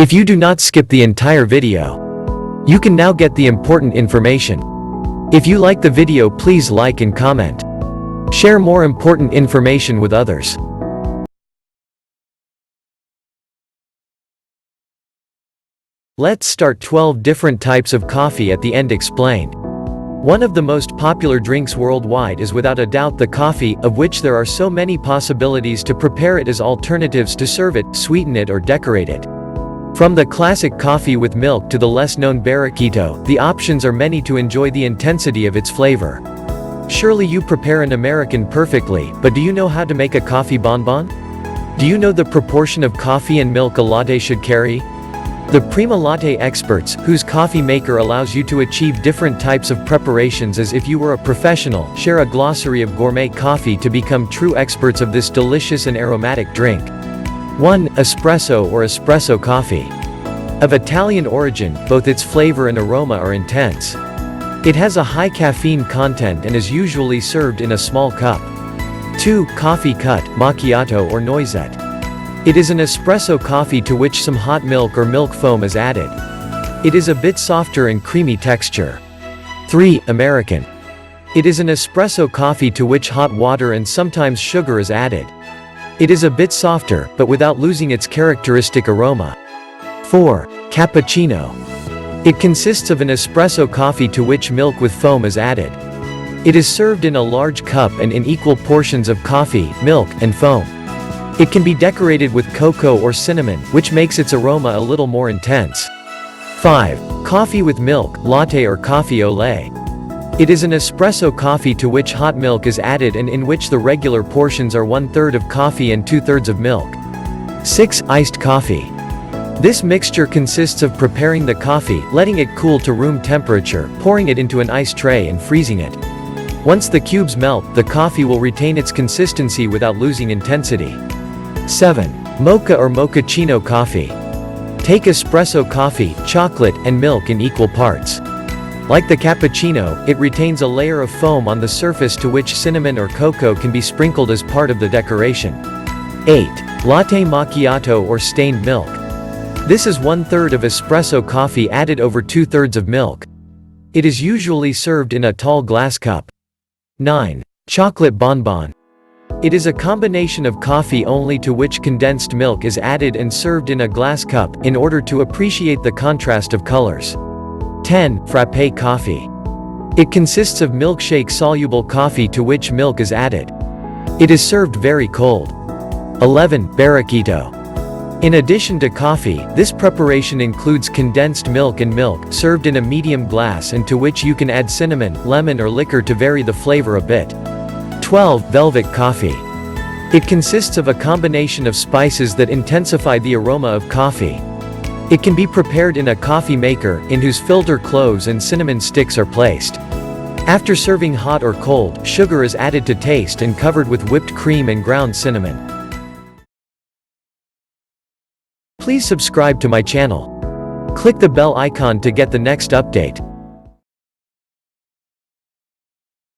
If you do not skip the entire video, you can now get the important information. If you like the video, please like and comment. Share more important information with others. Let's start 12 different types of coffee at the end explained. One of the most popular drinks worldwide is without a doubt the coffee, of which there are so many possibilities to prepare it as alternatives to serve it, sweeten it or decorate it. From the classic coffee with milk to the less-known Macchiato, the options are many to enjoy the intensity of its flavor. Surely you prepare an American perfectly, but do you know how to make a coffee bonbon? Do you know the proportion of coffee and milk a latte should carry? The Prima Latte experts, whose coffee maker allows you to achieve different types of preparations as if you were a professional, share a glossary of gourmet coffee to become true experts of this delicious and aromatic drink. 1. Espresso or espresso coffee. Of Italian origin, both its flavor and aroma are intense. It has a high caffeine content and is usually served in a small cup. 2. Coffee cut, macchiato or noisette. It is an espresso coffee to which some hot milk or milk foam is added. It is a bit softer and creamy texture. 3. American. It is an espresso coffee to which hot water and sometimes sugar is added. It is a bit softer, but without losing its characteristic aroma. 4. Cappuccino. It consists of an espresso coffee to which milk with foam is added. It is served in a large cup and in equal portions of coffee, milk, and foam. It can be decorated with cocoa or cinnamon, which makes its aroma a little more intense. 5. Coffee with milk, latte or coffee au lait. It is an espresso coffee to which hot milk is added and in which the regular portions are 1/3 of coffee and 2/3 of milk. 6. Iced coffee. This mixture consists of preparing the coffee, letting it cool to room temperature, pouring it into an ice tray and freezing it. Once the cubes melt, the coffee will retain its consistency without losing intensity. 7. Mocha or mochaccino coffee. Take espresso coffee, chocolate, and milk in equal parts. Like the cappuccino, it retains a layer of foam on the surface to which cinnamon or cocoa can be sprinkled as part of the decoration. 8. Latte macchiato or stained milk. This is 1/3 of espresso coffee added over 2/3 of milk. It is usually served in a tall glass cup. 9. Chocolate bonbon. It is a combination of coffee only to which condensed milk is added and served in a glass cup, in order to appreciate the contrast of colors. 10. Frappe coffee. It consists of milkshake-soluble coffee to which milk is added. It is served very cold. 11. Macchiato. In addition to coffee, this preparation includes condensed milk and milk, served in a medium glass and to which you can add cinnamon, lemon or liquor to vary the flavor a bit. 12. Velvet coffee. It consists of a combination of spices that intensify the aroma of coffee. It can be prepared in a coffee maker, in whose filter cloves and cinnamon sticks are placed. After serving hot or cold, sugar is added to taste and covered with whipped cream and ground cinnamon. Please subscribe to my channel. Click the bell icon to get the next update.